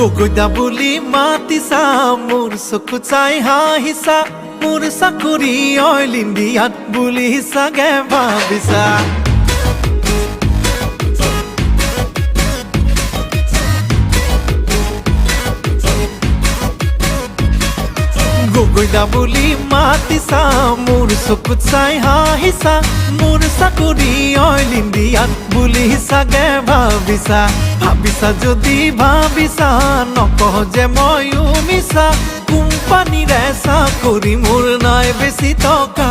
গগৈদা বুলি মাতিছা মোৰ চকু চাই হাঁহিছা মোৰ চাকৰি অইল ইণ্ডিয়াত বুলি চাগে ভাবিছা গগৈদা বুলি মাতিছা মোৰ চকু চাই হাঁহিছা মোৰ চাকৰি অইল ইণ্ডিয়াত বুলি চাগে ভাবিছা ভাবিছা যদি ভাবিছা নকহ যে ময়ো মিছা কোম্পানীৰে চাকৰি মোৰ নাই বেছি টকা